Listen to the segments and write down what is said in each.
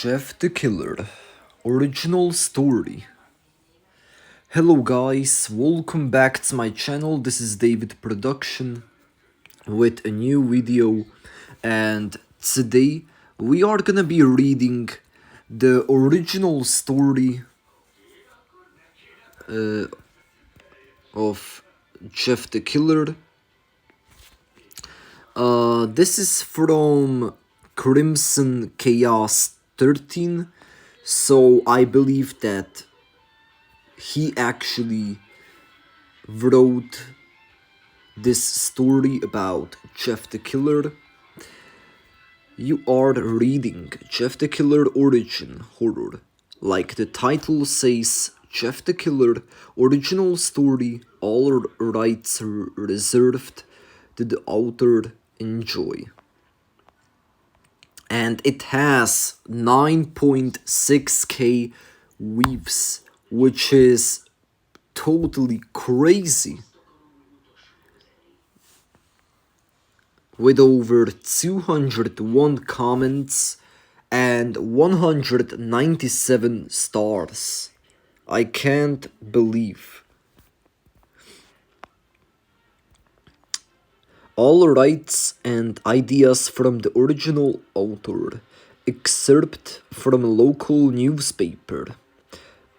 Jeff the Killer Original Story. Hello guys, welcome back to my channel. This is David Production with a new video, and today we are gonna be reading the original story of Jeff the Killer. This is from Crimson Chaos 13, so I believe that he actually wrote this story about Jeff the Killer. You are reading Jeff the Killer Origin Horror. Like the title says, Jeff the Killer Original Story, all rights reserved to the author. Enjoy. And it has 9.6k views, which is totally crazy, with over 201 comments and 197 stars. I can't believe. All rights and ideas from the original author. Excerpt from a local newspaper.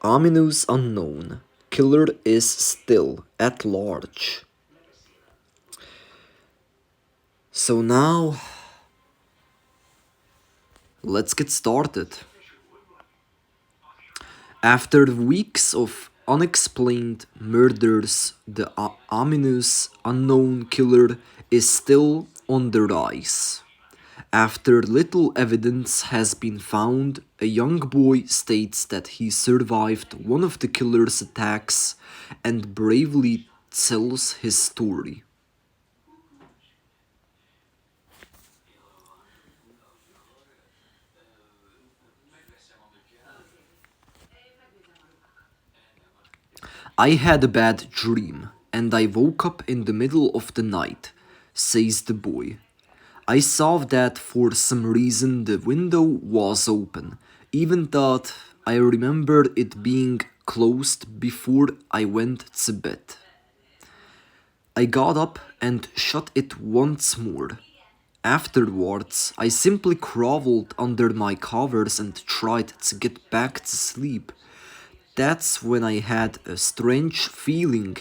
Ominous unknown. Killer is still at large. So now, let's get started. After weeks of unexplained murders, the ominous unknown killer is still on the rise. After little evidence has been found, a young boy states that he survived one of the killer's attacks and bravely tells his story. I had a bad dream, and I woke up in the middle of the night, says the boy. I saw that for some reason the window was open, even though I remembered it being closed before I went to bed. I got up and shut it once more. Afterwards, I simply crawled under my covers and tried to get back to sleep. That's when I had a strange feeling,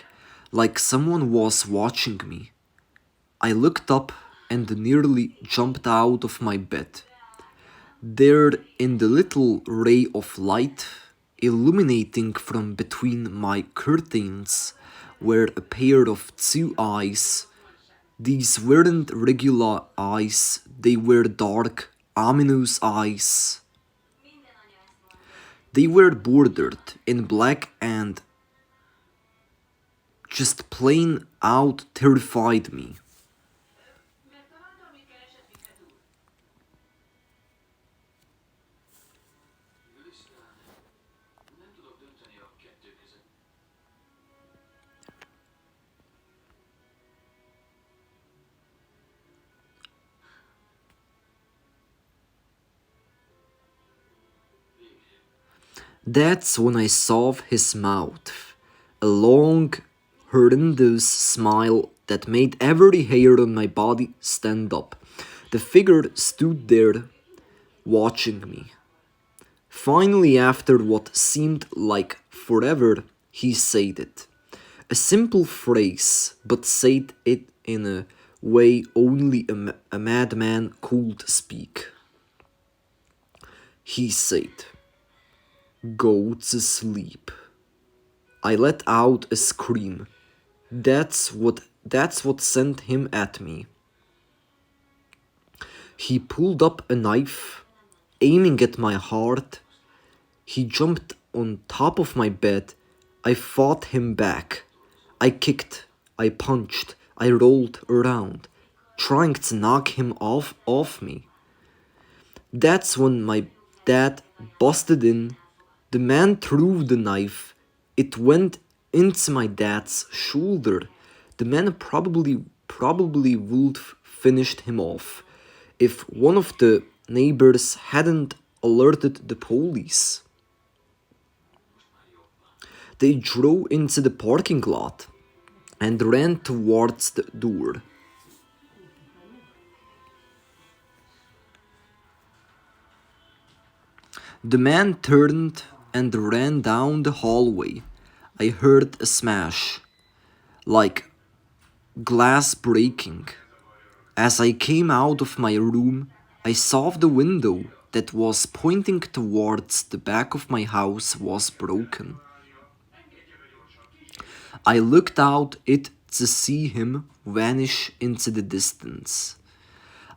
like someone was watching me. I looked up and nearly jumped out of my bed. There, in the little ray of light illuminating from between my curtains, were a pair of two eyes. These weren't regular eyes, they were dark, ominous eyes. They were bordered in black and just plain out terrified me. That's when I saw his mouth, a long, horrendous smile that made every hair on my body stand up. The figure stood there, watching me. Finally, after what seemed like forever, he said it. A simple phrase, but said it in a way only a madman could speak. He said, "Go to sleep." I let out a scream. That's what sent him at me. He pulled up a knife, aiming at my heart. He jumped on top of my bed. I fought him back. I kicked, I punched, I rolled around, trying to knock him off me. That's when my dad busted in. The man threw the knife. It went into my dad's shoulder. The man probably would finished him off if one of the neighbors hadn't alerted the police. They drove into the parking lot and ran towards the door. The man turned and ran down the hallway. I heard a smash, like glass breaking. As I came out of my room, I saw the window that was pointing towards the back of my house was broken. I looked out it to see him vanish into the distance.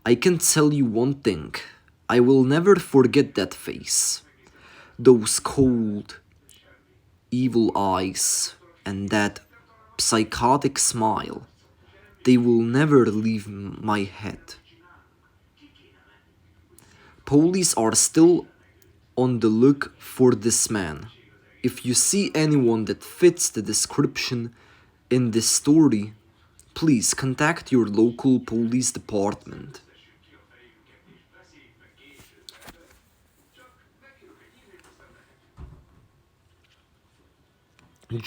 I can tell you one thing. I will never forget that face. Those cold, evil eyes and that psychotic smile. They will never leave my head. Police are still on the look for this man. If you see anyone that fits the description in this story, please contact your local police department.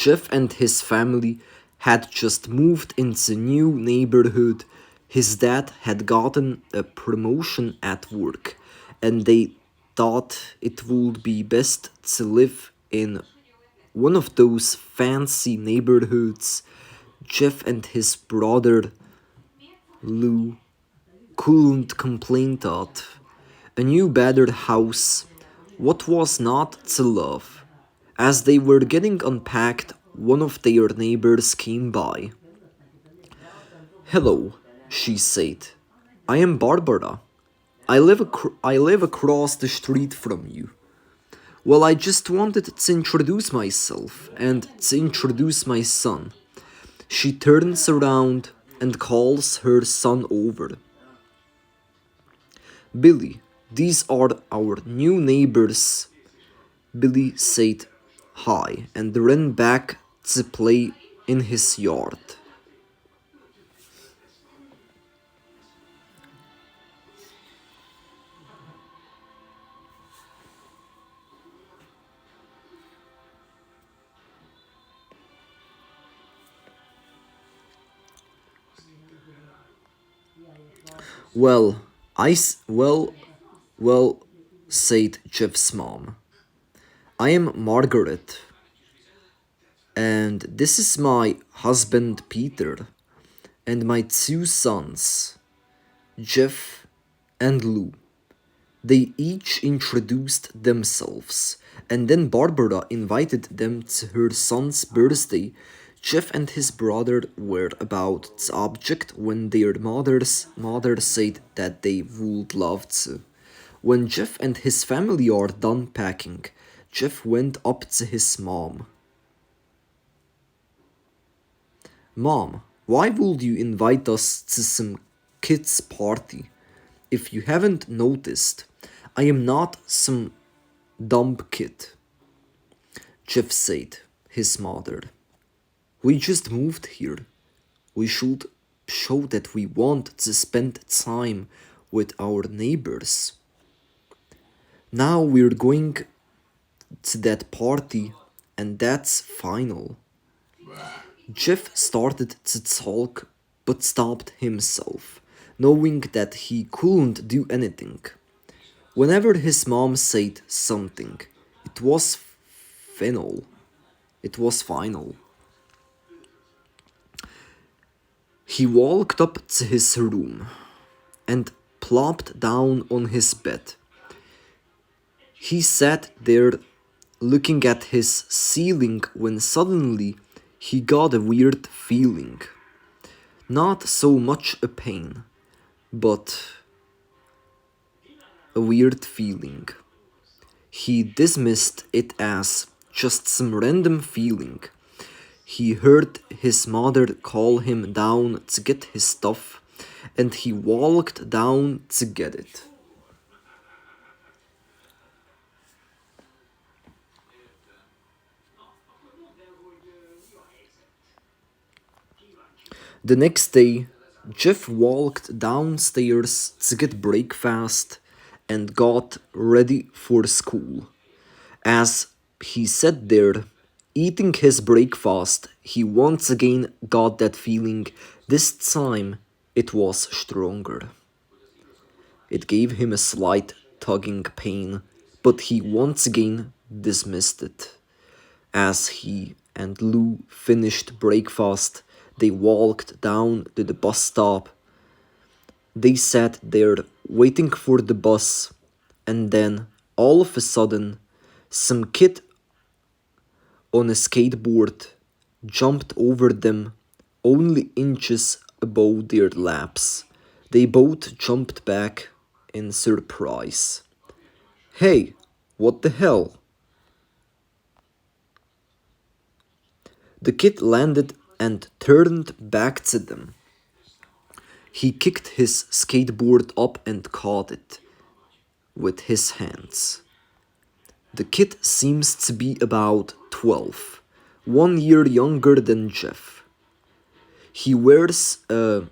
Jeff and his family had just moved into new neighborhood. His dad had gotten a promotion at work, and they thought it would be best to live in one of those fancy neighborhoods. Jeff and his brother Lou couldn't complain that a new better house, what was not to love? As they were getting unpacked, one of their neighbors came by. Hello, she said. I am Barbara. I live across the street from you. Well, I just wanted to introduce myself and to introduce my son. She turns around and calls her son over. Billy, these are our new neighbors. Billy said hi and ran back to play in his yard. Well, well, said Jeff's mom. I am Margaret, and this is my husband Peter, and my two sons, Jeff and Lou. They each introduced themselves, and then Barbara invited them to her son's birthday. Jeff and his brother were about the object when their mother said that they would love to. When Jeff and his family are done packing, Jeff went up to his mom. Mom, why would you invite us to some kids' party? If you haven't noticed, I am not some dumb kid, Jeff said, his mother. We just moved here. We should show that we want to spend time with our neighbors. Now we're going to that party, and that's final. Jeff started to talk but stopped himself, knowing that he couldn't do anything. Whenever his mom said something, it was final. It was final. He walked up to his room and plopped down on his bed. He sat there looking at his ceiling when suddenly he got a weird feeling. Not so much a pain, but a weird feeling. He dismissed it as just some random feeling. He heard his mother call him down to get his stuff, and he walked down to get it. The next day, Jeff walked downstairs to get breakfast, and got ready for school. As he sat there, eating his breakfast, he once again got that feeling. This time it was stronger. It gave him a slight tugging pain, but he once again dismissed it. As he and Lou finished breakfast, they walked down to the bus stop. They sat there waiting for the bus, and then, all of a sudden, some kid on a skateboard jumped over them only inches above their laps. They both jumped back in surprise. Hey, what the hell? The kid landed and turned back to them. He kicked his skateboard up and caught it with his hands. The kid seems to be about 12, 1 year younger than Jeff. He wears a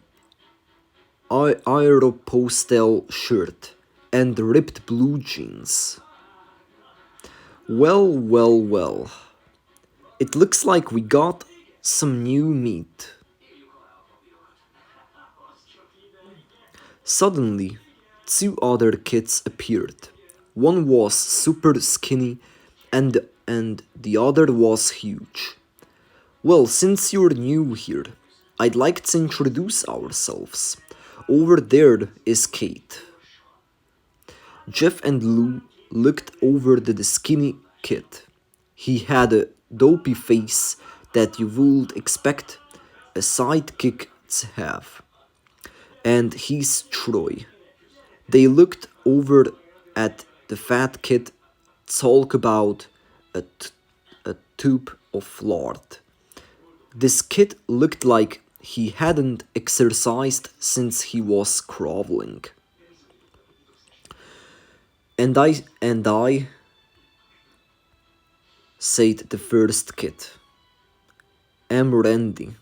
Aeropostale shirt and ripped blue jeans. Well, well, well. It looks like we got some new meat. Suddenly, two other kids appeared. One was super skinny and the other was huge. Well, since you're new here, I'd like to introduce ourselves. Over there is Kate. Jeff and Lou looked over to the skinny kid. He had a dopey face that you would expect a sidekick to have. And he's Troy. They looked over at the fat kid, talk about a tube of lard. This kid looked like he hadn't exercised since he was groveling. And I, said the first kid, am Randy.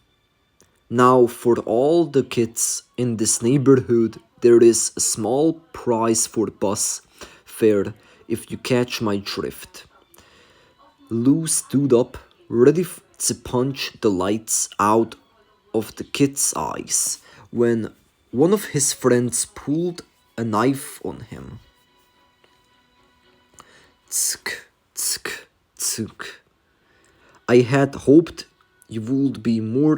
Now, for all the kids in this neighborhood, there is a small prize for bus fare if you catch my drift. Lou stood up, ready to punch the lights out of the kid's eyes, when one of his friends pulled a knife on him. Tsk, tsk, tsk. I had hoped you would be more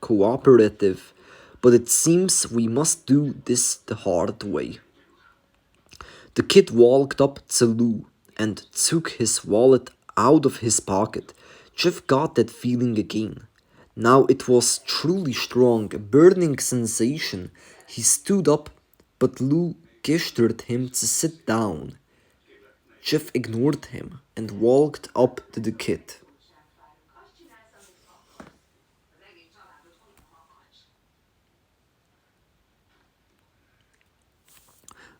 cooperative, but it seems we must do this the hard way. The kid walked up to Lou and took his wallet out of his pocket. Jeff got that feeling again. Now it was truly strong, a burning sensation. He stood up, but Lou gestured him to sit down. Jeff ignored him and walked up to the kid.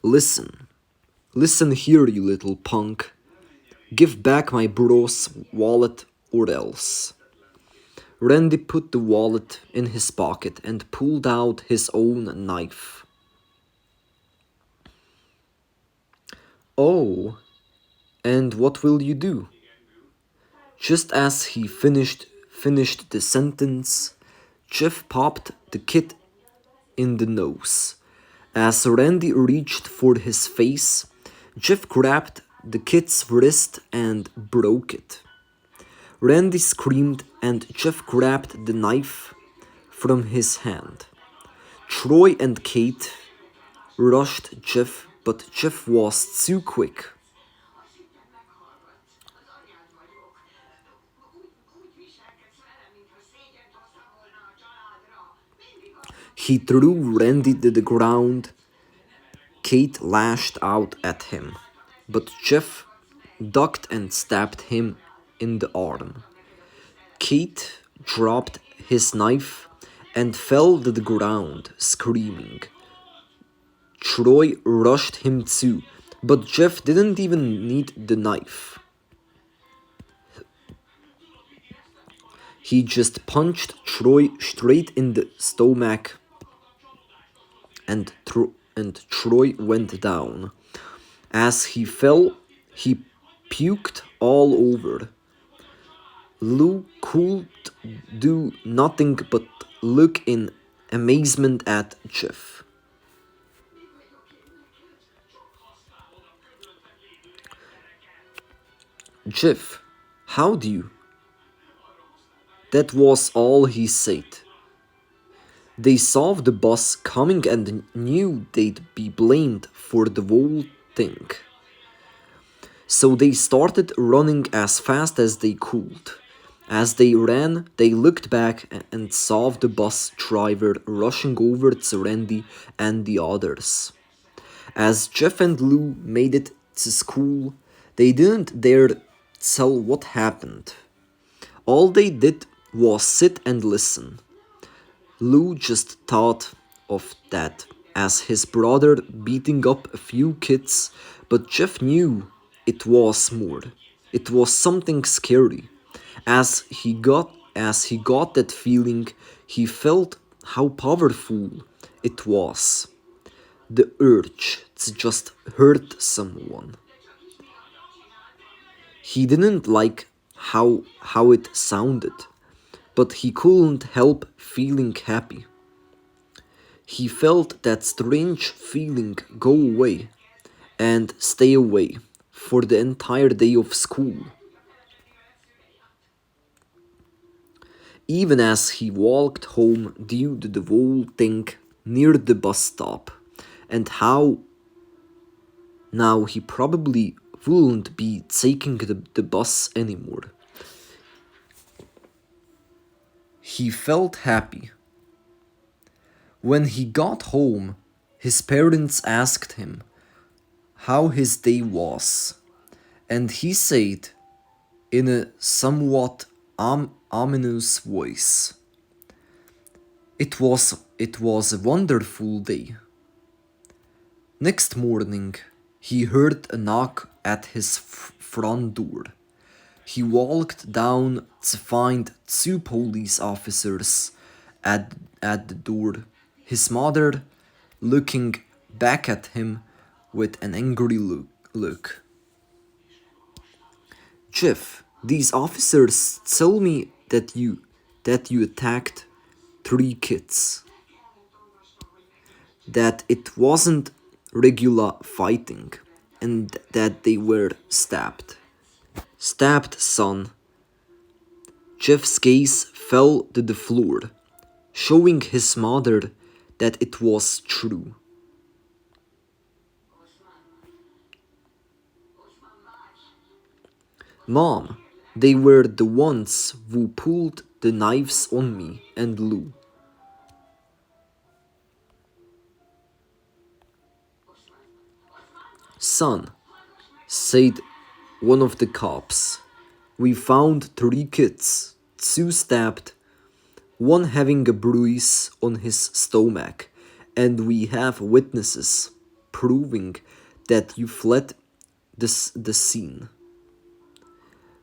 Listen, listen here, you little punk. Give back my bro's wallet or else. Randy put the wallet in his pocket and pulled out his own knife. Oh, and what will you do? Just as he finished the sentence, Jeff popped the kid in the nose. As Randy reached for his face, Jeff grabbed the kid's wrist and broke it. Randy screamed and Jeff grabbed the knife from his hand. Troy and Kate rushed Jeff, but Jeff was too quick. He threw Randy to the ground. Kate lashed out at him, but Jeff ducked and stabbed him in the arm. Kate dropped his knife and fell to the ground, screaming. Troy rushed him too, but Jeff didn't even need the knife. He just punched Troy straight in the stomach and and Troy went down. As he fell, he puked all over. Lou could do nothing but look in amazement at Jeff. Jeff, how do you? That was all he said. They saw the bus coming and knew they'd be blamed for the whole thing. So they started running as fast as they could. As they ran, they looked back and saw the bus driver rushing over to Randy and the others. As Jeff and Lou made it to school, they didn't dare tell what happened. All they did was sit and listen. Lou just thought of that as his brother beating up a few kids, but Jeff knew it was more. It was something scary. As he got that feeling, he felt how powerful it was. The urge to just hurt someone. He didn't like how it sounded, but he couldn't help feeling happy. He felt that strange feeling go away and stay away for the entire day of school. Even as he walked home due to the whole thing near the bus stop, and how now he probably wouldn't be taking the bus anymore. He felt happy. When he got home, his parents asked him how his day was, and he said in a somewhat ominous voice, it was a wonderful day. Next morning, he heard a knock at his front door. He walked down to find two police officers at the door, his mother looking back at him with an angry look. Jeff, these officers tell me that you attacked three kids. That it wasn't regular fighting and that they were stabbed. Stabbed, son. Jeff's gaze fell to the floor, showing his mother that it was true. Mom, they were the ones who pulled the knives on me and Lou. Son, said one of the cops, we found three kids, two stabbed, one having a bruise on his stomach, and we have witnesses proving that you fled the scene.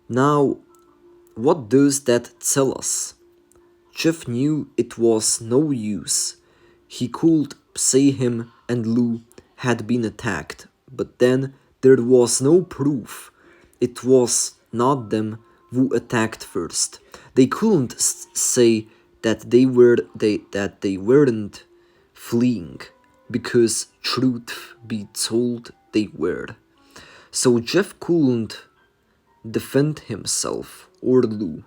Now, what does that tell us? Jeff knew it was no use. He could say him and Lou had been attacked, but then there was no proof. It was not them who attacked first. They couldn't say that they weren't fleeing, because truth be told they were. So Jeff couldn't defend himself or Lou.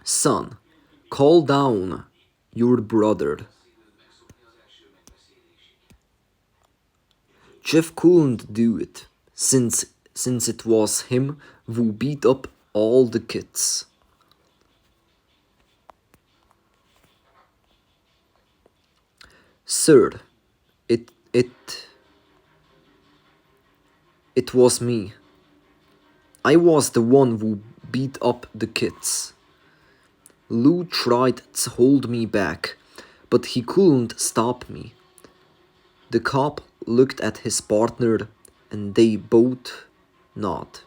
Son, call down your brother. Jeff couldn't do it, since it was him who beat up all the kids. Sir, it it it was me. I was the one who beat up the kids. Lou tried to hold me back, but he couldn't stop me. The cop looked at his partner and they both nodded.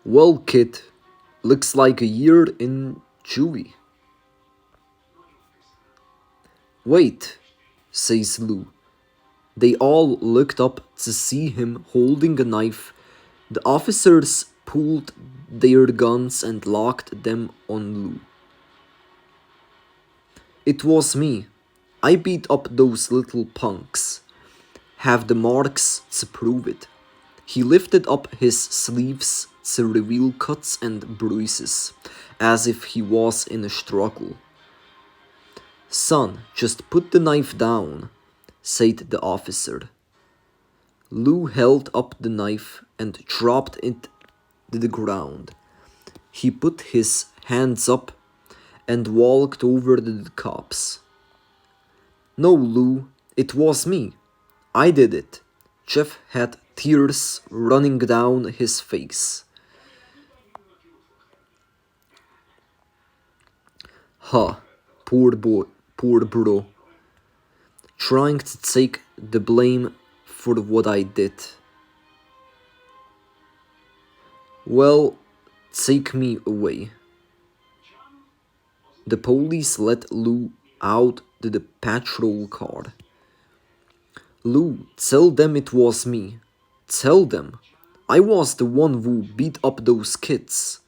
Well, kid, looks like a year in juvie. Wait, says Lou. They all looked up to see him holding a knife. The officers pulled their guns and locked them on Lou. It was me. I beat up those little punks. Have the marks to prove it. He lifted up his sleeves to reveal cuts and bruises, as if he was in a struggle. Son, just put the knife down, said the officer. Lou held up the knife and dropped it to the ground. He put his hands up and walked over to the cops. No, Lou, it was me. I did it. Jeff had tears running down his face. Huh, poor boy, poor bro. Trying to take the blame for what I did. Well, take me away. The police let Lou out to the patrol car. Lou, tell them it was me. Tell them. I was the one who beat up those kids.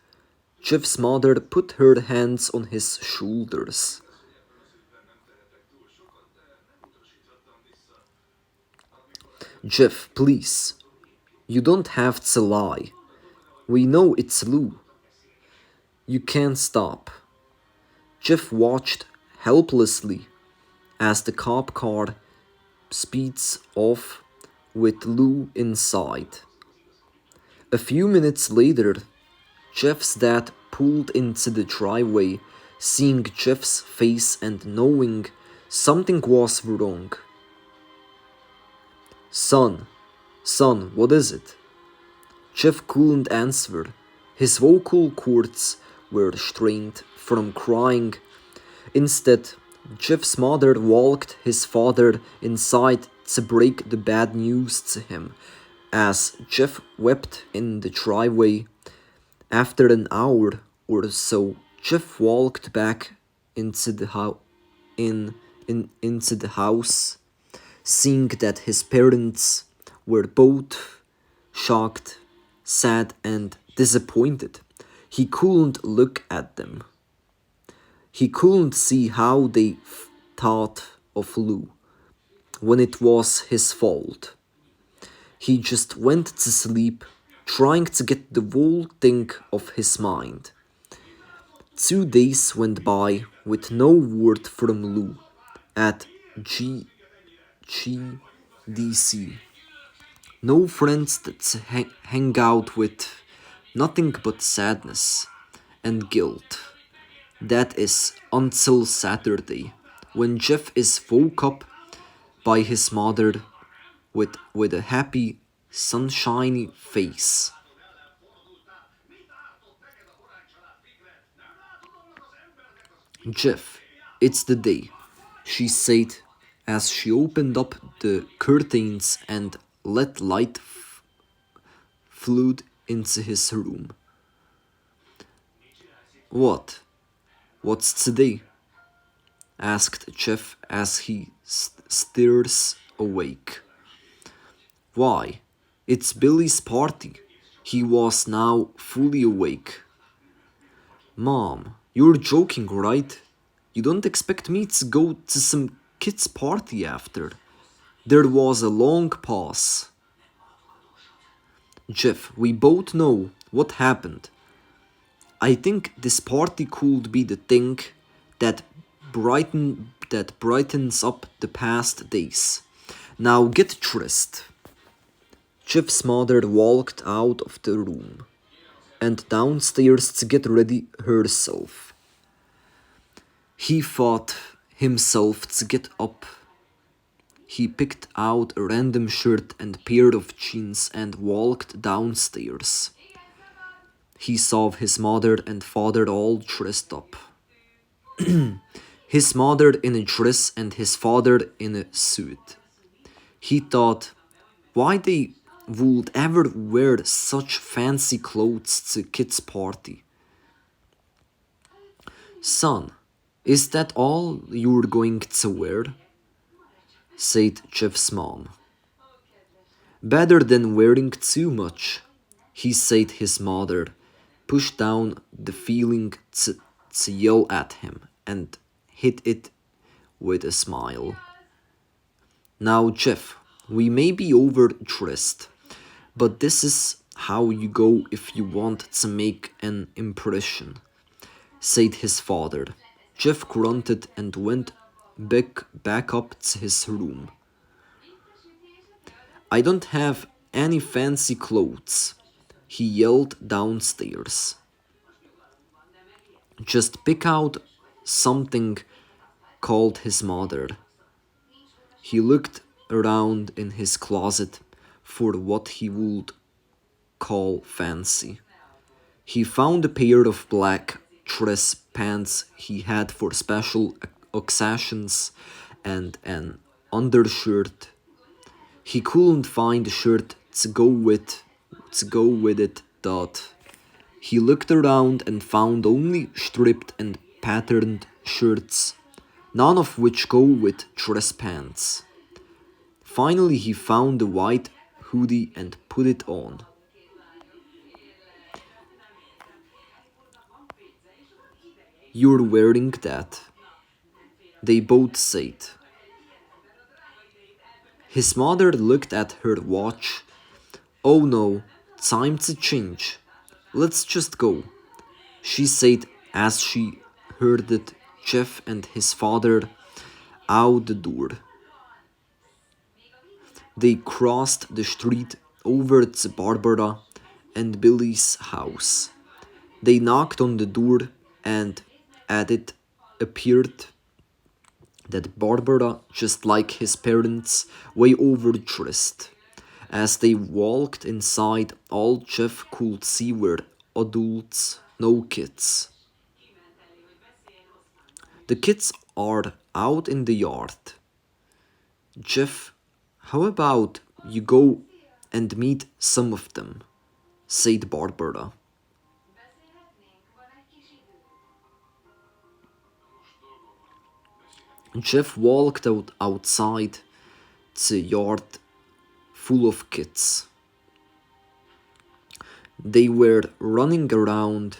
Jeff's mother put her hands on his shoulders. Jeff, please. You don't have to lie. We know it's Lou. You can't stop. Jeff watched helplessly as the cop car speeds off with Lou inside. A few minutes later, Jeff's dad pulled into the driveway, seeing Jeff's face and knowing something was wrong. Son, what is it? Jeff couldn't answer. His vocal cords were strained from crying. Instead, Jeff's mother walked his father inside to break the bad news to him. As Jeff wept in the driveway, after an hour or so, Jeff walked back into the into the house, seeing that his parents were both shocked, sad, and disappointed. He couldn't look at them. He couldn't see how they thought of Lou when it was his fault. He just went to sleep, trying to get the whole thing off his mind. 2 days went by with no word from Lou at GDC. No friends to hang out with, nothing but sadness and guilt. That is until Saturday, when Jeff is woke up by his mother with a happy, sunshiny face. Jeff, it's the day, she said as she opened up the curtains and let light flood into his room. What? What's today? Asked Jeff as he stirs awake. Why? It's Billy's party. He was now fully awake. Mom, you're joking, right? You don't expect me to go to some kid's party after. There was a long pause. Jeff, we both know what happened. I think this party could be the thing that brightens up the past days. Now get dressed. Jeff's mother walked out of the room and downstairs to get ready herself. He fought himself to get up. He picked out a random shirt and pair of jeans and walked downstairs. He saw his mother and father all dressed up. His mother in a dress and his father in a suit. He thought, why they would ever wear such fancy clothes to Kit's party. Son, is that all you're going to wear? Said Jeff's mom. Better than wearing too much, he said. His mother pushed down the feeling to yell at him and hit it with a smile. Now, Jeff, we may be overdressed, but this is how you go if you want to make an impression, said his father. Jeff grunted and went back up to his room. I don't have any fancy clothes, he yelled downstairs. Just pick out something, called his mother. He looked around in his closet for what he would call fancy. He found a pair of black dress pants he had for special occasions and an undershirt. He couldn't find a shirt to go with it. Dot. He looked around and found only striped and patterned shirts, none of which go with dress pants. Finally, he found a white hoodie and put it on. You're wearing that, they both said. His mother looked at her watch. Oh no, time to change. Let's just go, she said as she herded Jeff and his father out the door. They crossed the street over to Barbara and Billy's house. They knocked on the door, and at it appeared that Barbara, just like his parents, way overdressed. As they walked inside, all Jeff could see were adults, no kids. The kids are out in the yard. Jeff, how about you go and meet some of them, said Barbara. Jeff walked outside the yard full of kids. They were running around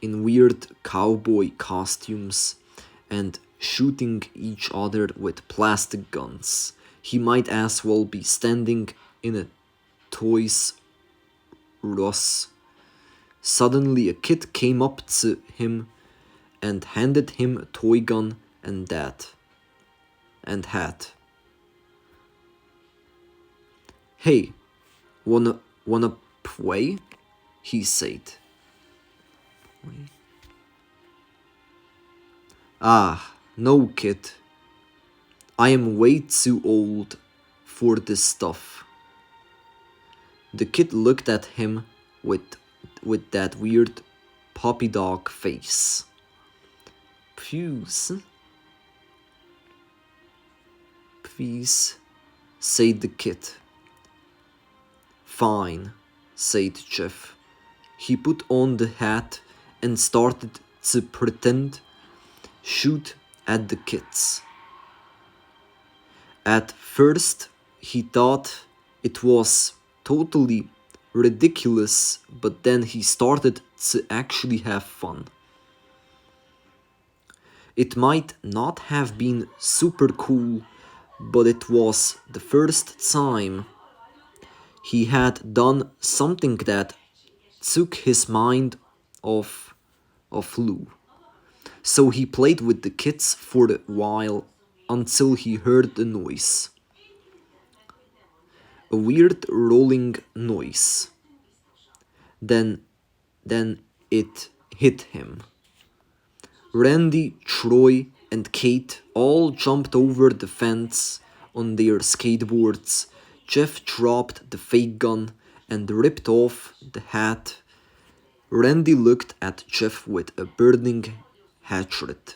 in weird cowboy costumes and shooting each other with plastic guns. He might as well be standing in a Toys Ross. Suddenly, a kid came up to him and handed him a toy gun and hat. Hey, wanna play? He said. Ah, no, kid. I am way too old for this stuff. The kid looked at him with that weird puppy dog face. Please, said the kid. Fine, said Jeff. He put on the hat and started to shoot at the kids. At first, he thought it was totally ridiculous, but then he started to actually have fun. It might not have been super cool, but it was the first time he had done something that took his mind off Lou. So he played with the kids for a while until he heard the noise. A weird rolling noise. Then it hit him. Randy, Troy, and Kate all jumped over the fence on their skateboards. Jeff dropped the fake gun and ripped off the hat. Randy looked at Jeff with a burning hatred.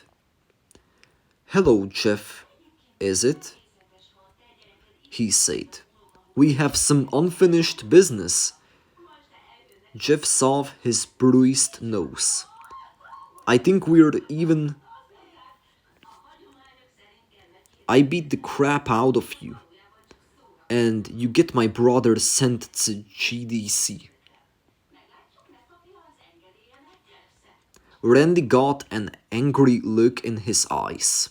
Hello, Jeff, is it? He said. We have some unfinished business. Jeff saw his bruised nose. I think we're even. I beat the crap out of you. And you get my brother sent to GDC. Randy got an angry look in his eyes.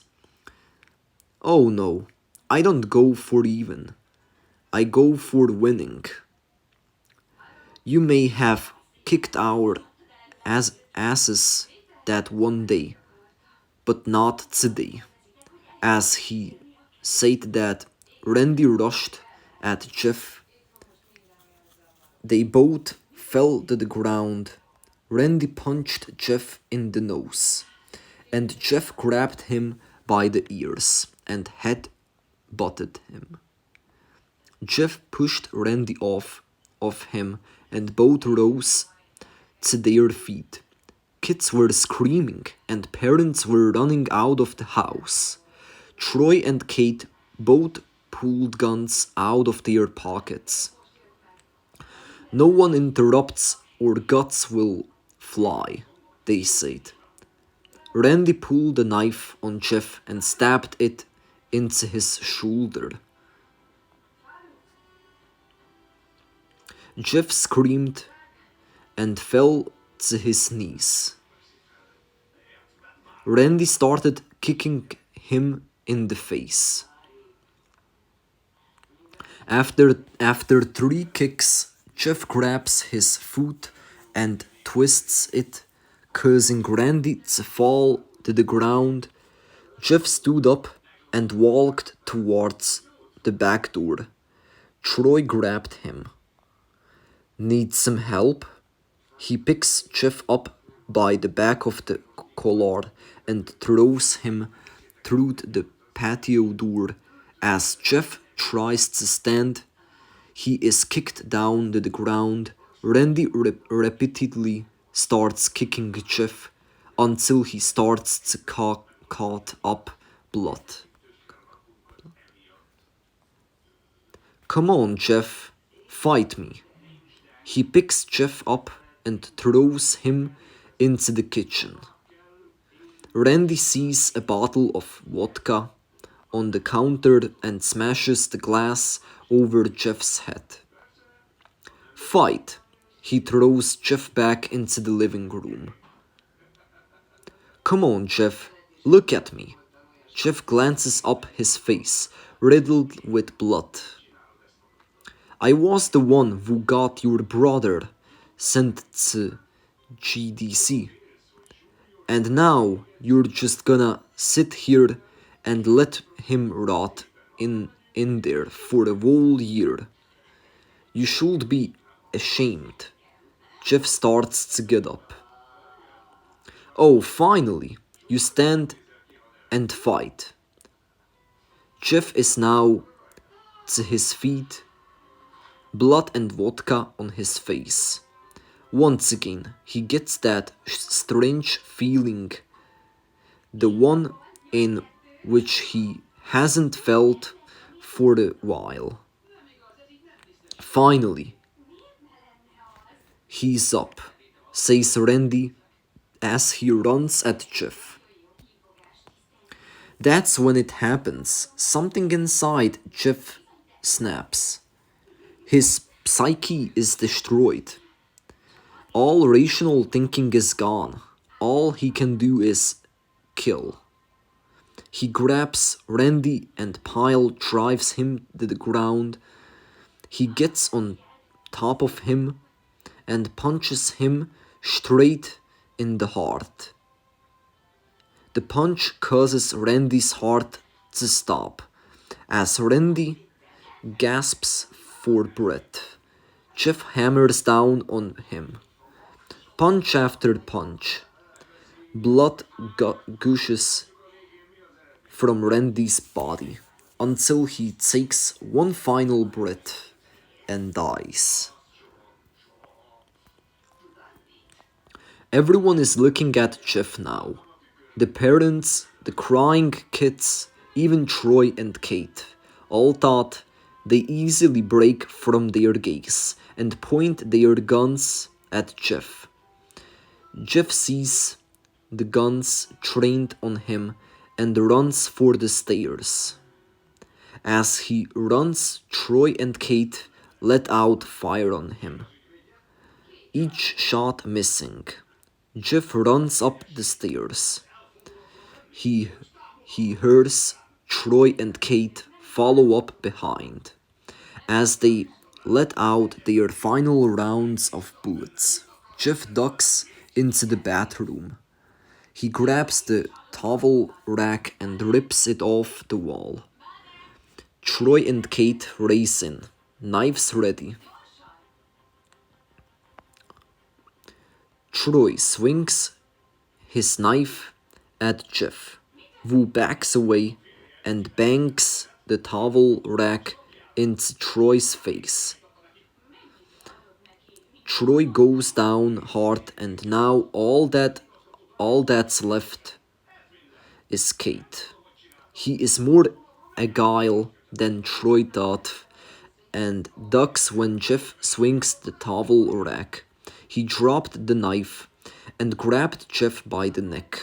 Oh no, I don't go for even. I go for winning. You may have kicked our asses that one day, but not today. As he said that, Randy rushed at Jeff. They both fell to the ground. Randy punched Jeff in the nose, and Jeff grabbed him by the ears and head butted him. Jeff pushed Randy off of him and both rose to their feet. Kids were screaming and parents were running out of the house. Troy and Kate both pulled guns out of their pockets. No one interrupts or guts will fly, they said. Randy pulled a knife on Jeff and stabbed it into his shoulder. Jeff screamed and fell to his knees. Randy started kicking him in the face. After 3 kicks, Jeff grabs his foot and twists it, causing Randy to fall to the ground. Jeff stood up and walked towards the back door. Troy grabbed him. Need some help? He picks Jeff up by the back of the collar and throws him through the patio door. As Jeff tries to stand, he is kicked down to the ground. Randy repeatedly starts kicking Jeff until he starts to cough up blood. Come on, Jeff, fight me. He picks Jeff up and throws him into the kitchen. Randy sees a bottle of vodka on the counter and smashes the glass over Jeff's head. Fight! He throws Jeff back into the living room. Come on, Jeff, look at me. Jeff glances up, his face riddled with blood. I was the one who got your brother sent to GDC. And now you're just gonna sit here and let him rot in there for a whole year. You should be ashamed. Jeff starts to get up. Oh, finally, you stand and fight. Jeff is now to his feet, blood and vodka on his face. Once again, he gets that strange feeling, the one in which he hasn't felt for a while. Finally, he's up, says Randy as he runs at Jeff. That's when it happens. Something inside Jeff snaps. His psyche is destroyed. All rational thinking is gone. All he can do is kill. He grabs Randy and pile drives him to the ground. He gets on top of him and punches him straight in the heart. The punch causes Randy's heart to stop. As Randy gasps for breath, Jeff hammers down on him. Punch after punch. Blood gushes from Randy's body until he takes one final breath and dies. Everyone is looking at Jeff now. The parents, the crying kids, even Troy and Kate all thought They easily break from their gaze and point their guns at Jeff. Jeff sees the guns trained on him and runs for the stairs. As he runs, Troy and Kate let out fire on him, each shot missing. Jeff runs up the stairs. He, he hears Troy and Kate follow up behind as they let out their final rounds of bullets. Jeff ducks into the bathroom. He grabs the towel rack and rips it off the wall. Troy and Kate race in, knives ready. Troy swings his knife at Jeff, who backs away and bangs the towel rack into Troy's face. Troy goes down hard, and now all that's left is Kate. He is more agile than Troy thought and ducks when Jeff swings the towel rack. He dropped the knife and grabbed Jeff by the neck.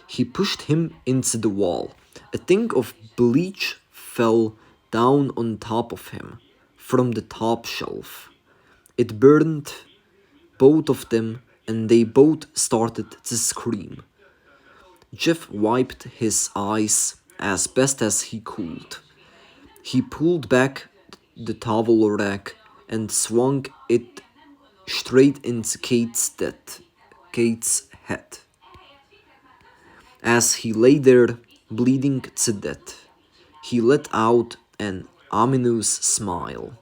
He pushed him into the wall. A thing of bleach fell down on top of him from the top shelf. It burned both of them and they both started to scream. Jeff wiped his eyes as best as he could. He pulled back the towel rack and swung it straight into Kate's head. As he lay there, bleeding to death, he let out an ominous smile.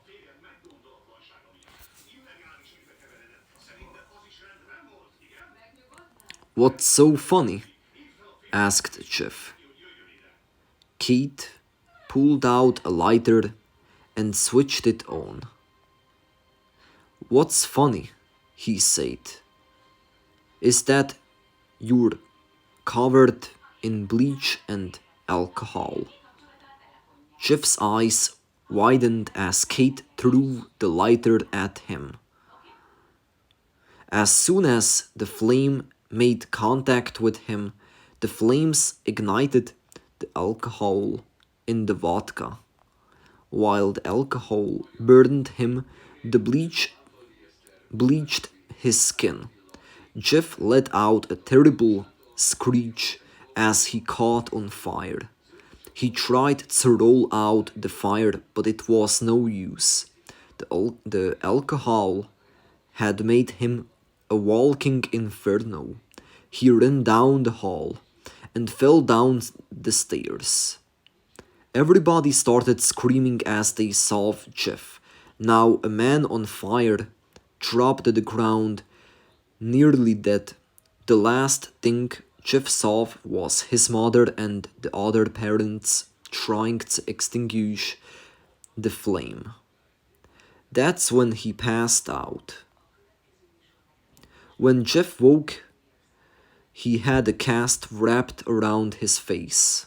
"What's so funny?" asked Jeff. Kate pulled out a lighter and switched it on. "What's funny," he said, "is that you're covered in bleach and alcohol." Jeff's eyes widened as Kate threw the lighter at him. As soon as the flame made contact with him, the flames ignited the alcohol in the vodka. While the alcohol burned him, the bleach bleached his skin. Jeff let out a terrible screech as he caught on fire. He tried to roll out the fire, but it was no use. The alcohol had made him a walking inferno. He ran down the hall and fell down the stairs. Everybody started screaming as they saw Jeff, now a man on fire, dropped to the ground, nearly dead. The last thing Jeff saw was his mother and the other parents trying to extinguish the flame. That's when he passed out. When Jeff woke, he had a cast wrapped around his face.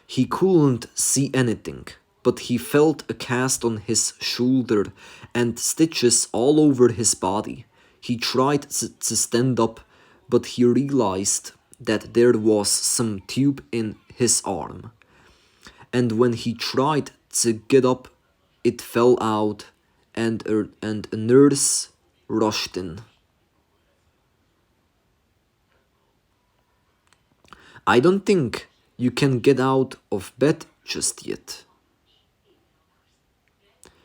He couldn't see anything, but he felt a cast on his shoulder and stitches all over his body. He tried to stand up, but he realized that there was some tube in his arm. And when he tried to get up, it fell out, and a nurse rushed in. "I don't think you can get out of bed just yet,"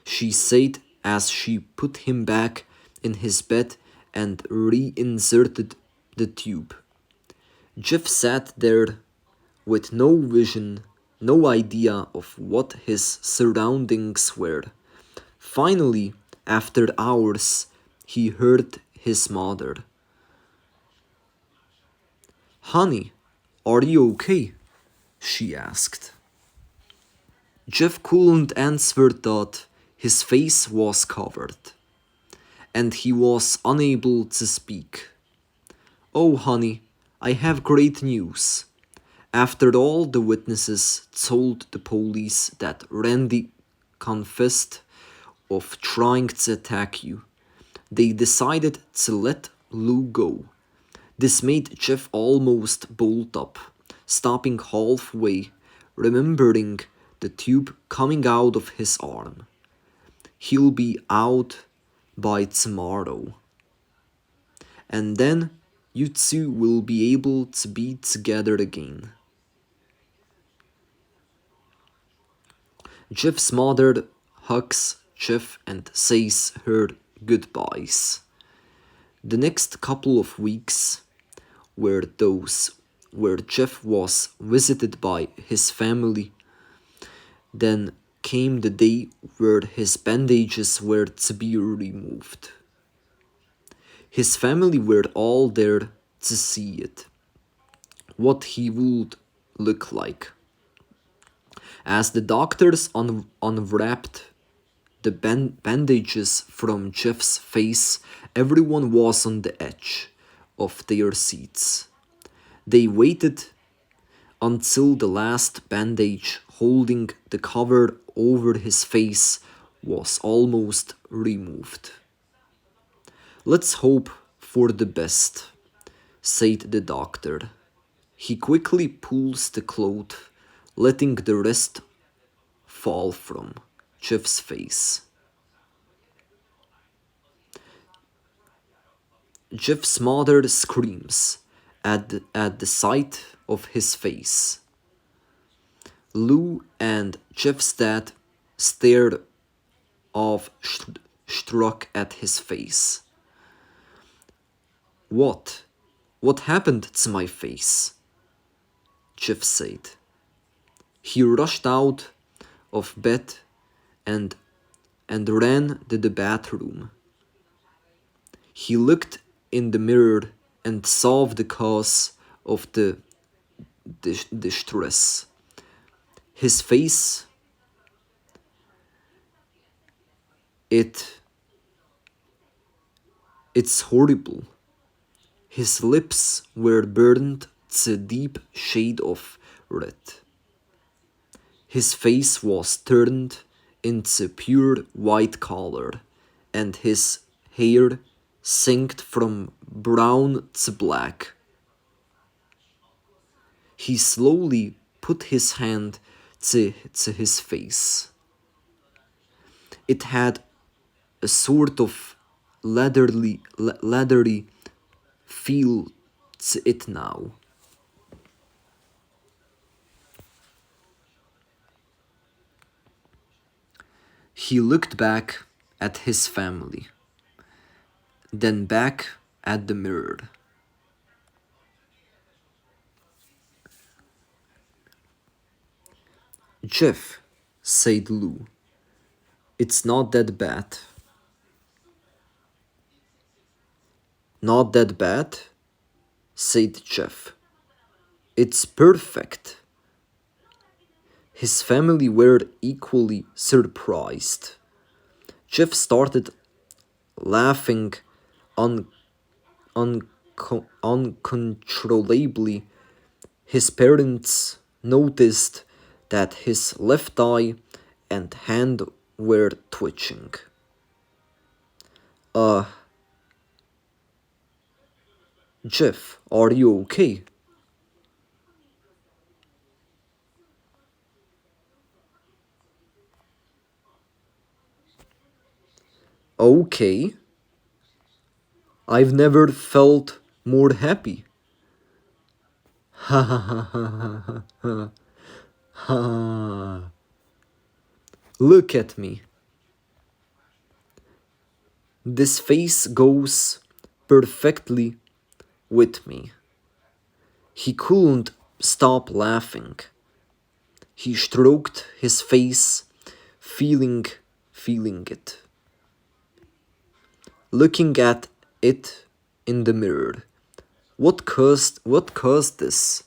she said as she put him back in his bed and reinserted the tube. Jeff sat there with no vision, no idea of what his surroundings were. Finally, after hours, he heard his mother. "Honey, are you okay?" she asked. Jeff couldn't answer that. His face was covered, and he was unable to speak. "Oh, honey, I have great news." After all the witnesses told the police that Randy confessed of trying to attack you. They decided to let Lou go. This made Jeff almost bolt up, stopping halfway, remembering the tube coming out of his arm. He'll be out by tomorrow. And then you two will be able to be together again. Jeff's mother hugs Jeff and says her goodbyes. The next couple of weeks were those where Jeff was visited by his family. Then came the day where his bandages were to be removed. His family were all there to see it, what he would look like. As the doctors unwrapped the bandages from Jeff's face, everyone was on the edge of their seats. They waited until the last bandage holding the cover over his face was almost removed. Let's hope for the best, said the doctor. He quickly pulls the cloth, letting the rest fall from Jeff's face. Jeff's mother screams at the sight of his face. Lou and Jeff's dad stared off struck at his face. What? What happened to my face? Jeff said. He rushed out of bed and ran to the bathroom. He looked in the mirror and solved the cause of the distress. His face, it's horrible. His lips were burned to a deep shade of red. His face was turned into pure white color, and his hair sank from brown to black. He slowly put his hand to his face. It had a sort of leathery feel to it now. He looked back at his family, then back at the mirror. Jeff, said Lou, it's not that bad. Not that bad, said Jeff. It's perfect. His family were equally surprised. Jeff started laughing uncontrollably. His parents noticed that his left eye and hand were twitching. Uh, Jeff, are you okay? Okay. I've never felt more happy. Ha ha ha ha ha ha ha. Look at me. This face goes perfectly with me. He couldn't stop laughing. He stroked his face, feeling it. Looking at it in the mirror. What caused this?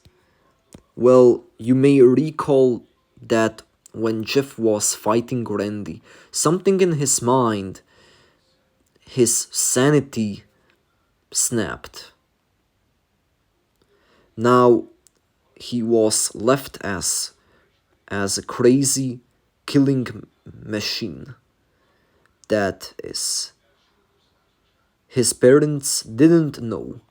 Well, you may recall that when Jeff was fighting Randy, something in his mind, his sanity snapped. Now he was left as a crazy killing machine. That is. His parents didn't know.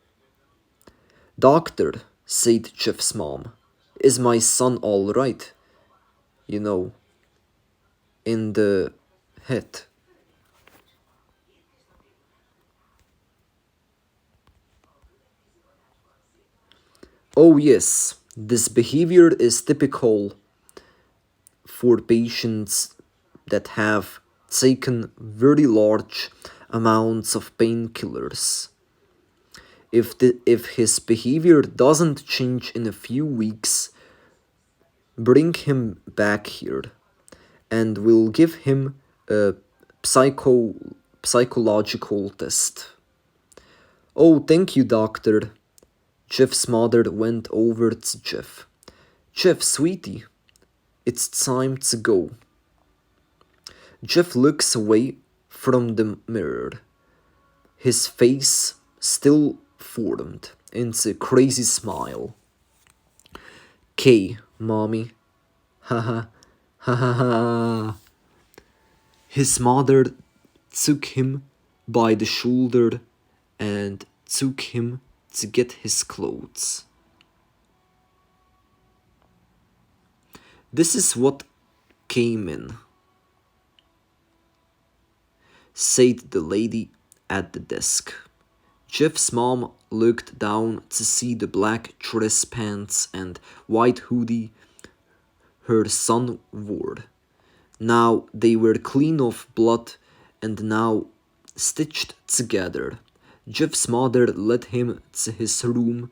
Doctor, said Jeff's mom, is my son all right? You know, in the head. Oh, yes, this behavior is typical for patients that have taken very large amounts of painkillers. If his behavior doesn't change in a few weeks, bring him back here and we'll give him a psycho psychological test. Oh, thank you, doctor. Jeff's mother went over to Jeff. Jeff, sweetie, it's time to go. Jeff looks away from the mirror, his face still formed into a crazy smile. K, mommy. Ha ha ha ha ha. His mother took him by the shoulder and took him to get his clothes. This is what came in, said the lady at the desk. Jeff's mom looked down to see the black dress pants and white hoodie her son wore. Now they were clean of blood and now stitched together. Jeff's mother led him to his room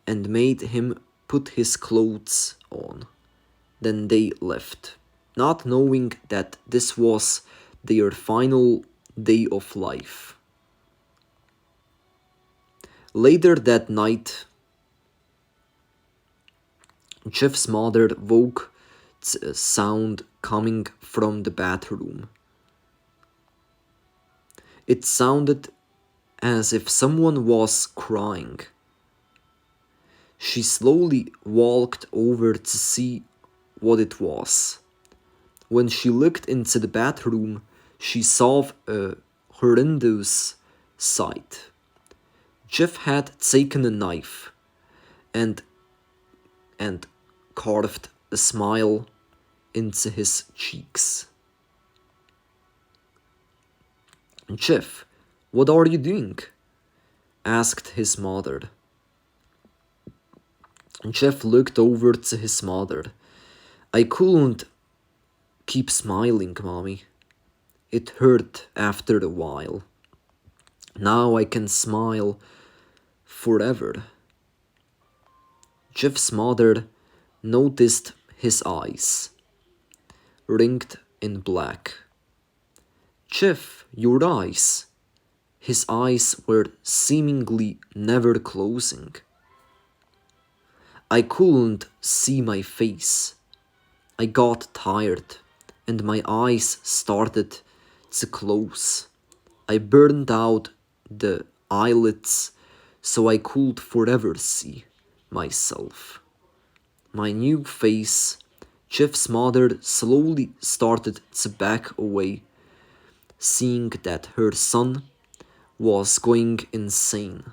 and made him put his clothes on. Then they left, not knowing that this was their final day of life. Later that night, Jeff's mother woke to a sound coming from the bathroom. It sounded as if someone was crying. She slowly walked over to see what it was. When she looked into the bathroom, she saw a horrendous sight. Jeff had taken a knife and carved a smile into his cheeks. Jeff, what are you doing? Asked his mother. Jeff looked over to his mother. I couldn't keep smiling, mommy. It hurt after a while. Now I can smile forever. Jeff's mother noticed his eyes, ringed in black. Jeff, your eyes. His eyes were seemingly never closing. I couldn't see my face. I got tired and my eyes started to close. I burned out the eyelids so I could forever see myself. My new face. Jeff's mother slowly started to back away, seeing that her son was going insane.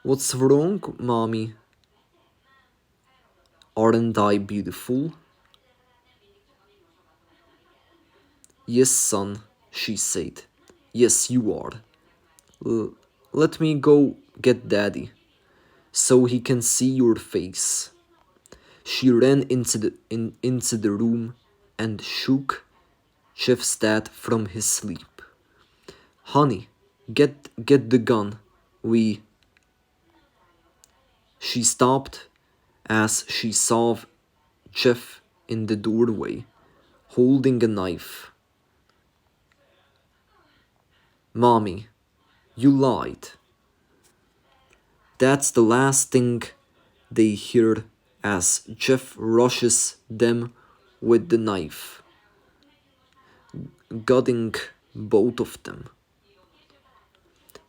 What's wrong, mommy? Aren't I beautiful? Yes, son, she said. Yes, you are. Let me go get daddy, so he can see your face. She ran into the room and shook Jeff's dad from his sleep. Honey, get the gun. She stopped as she saw Jeff in the doorway, holding a knife. Mommy, you lied. That's the last thing they hear as Jeff rushes them with the knife, gutting both of them.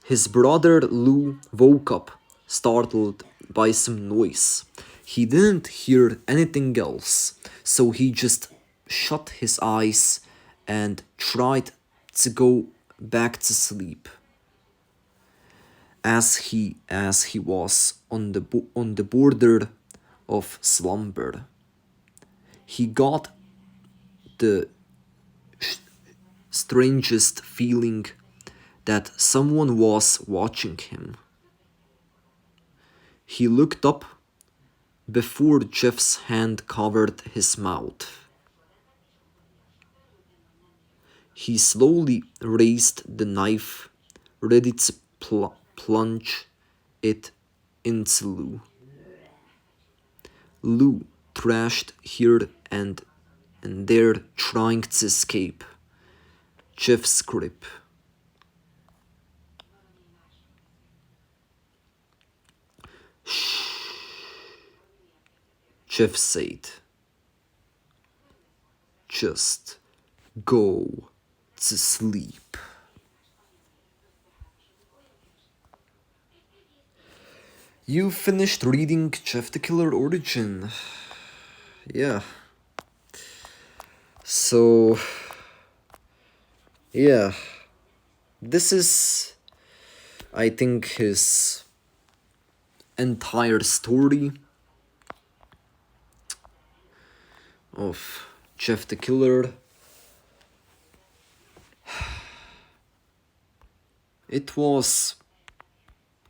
His brother Lou woke up, startled by some noise. He didn't hear anything else, so he just shut his eyes and tried to go back to sleep. As he was on the border of slumber, he got the strangest feeling that someone was watching him. He looked up before Jeff's hand covered his mouth. He slowly raised the knife, ready to plunge it into Lou. Lou thrashed here and there, trying to escape Jeff's grip. Shh, Jeff said. Just go to sleep. You finished reading Jeff the Killer Origin. Yeah. So, yeah. This is, I think, his entire story of Jeff the Killer. It was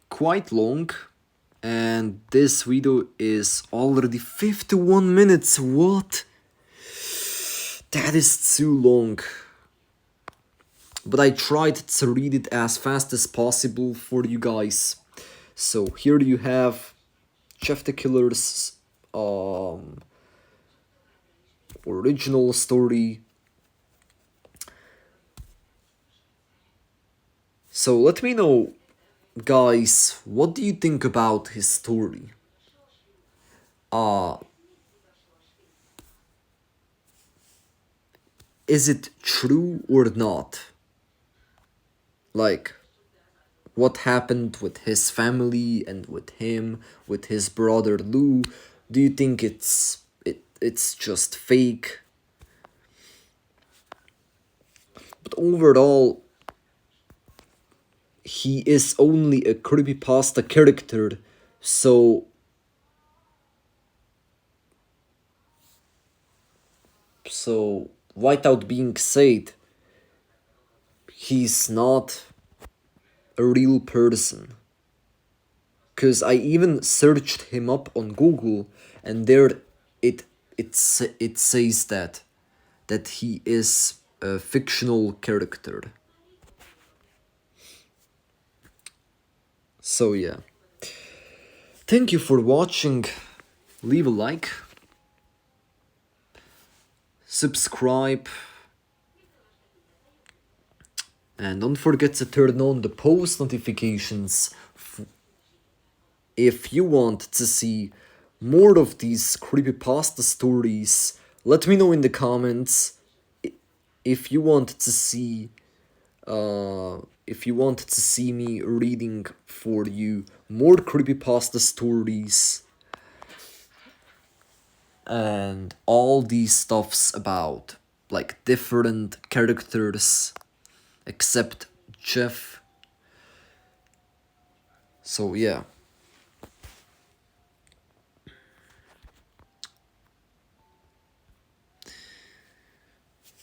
quite long, and this video is already 51 minutes. What? That is too long. But I tried to read it as fast as possible for you guys. So here you have Jeff the Killer's original story. So let me know, guys, what do you think about his story? Is it true or not? Like, what happened with his family and with him, with his brother Lou? Do you think it's just fake? But overall, he is only a creepypasta character, so without being said, he's not a real person. Cause I even searched him up on Google, and there it says that he is a fictional character. So yeah. Thank you for watching. Leave a like, subscribe, and don't forget to turn on the post notifications if you want to see more of these creepypasta stories. Let me know in the comments if you want to see me reading for you more creepypasta stories and all these stuffs about like different characters except Jeff. So yeah.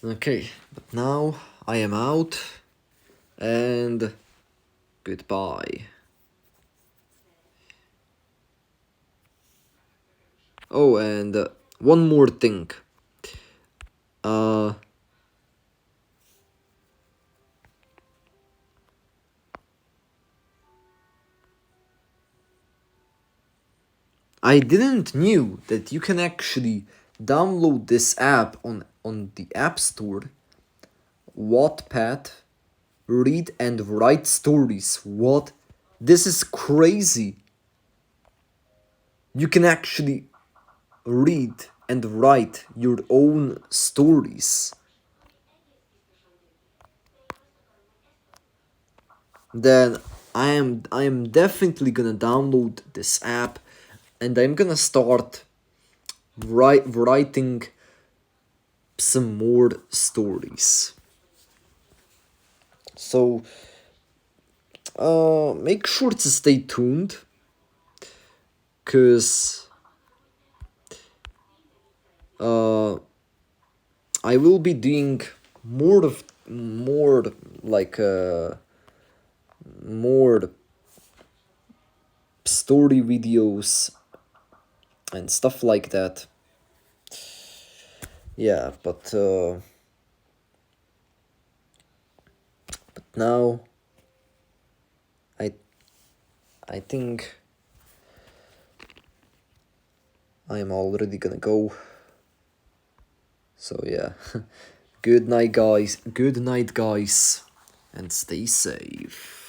Okay, but now I am out, and goodbye. Oh, and one more thing. I didn't knew that you can actually download this app on the App Store. Wattpad, read and write stories. What? This is crazy. You can actually read and write your own stories. Then I am definitely gonna download this app and I'm gonna start writing some more stories. So make sure to stay tuned, cause uh, I will be doing more like more story videos and stuff like that. Yeah, but now I I think I'm already gonna go. So yeah. Good night guys, and stay safe.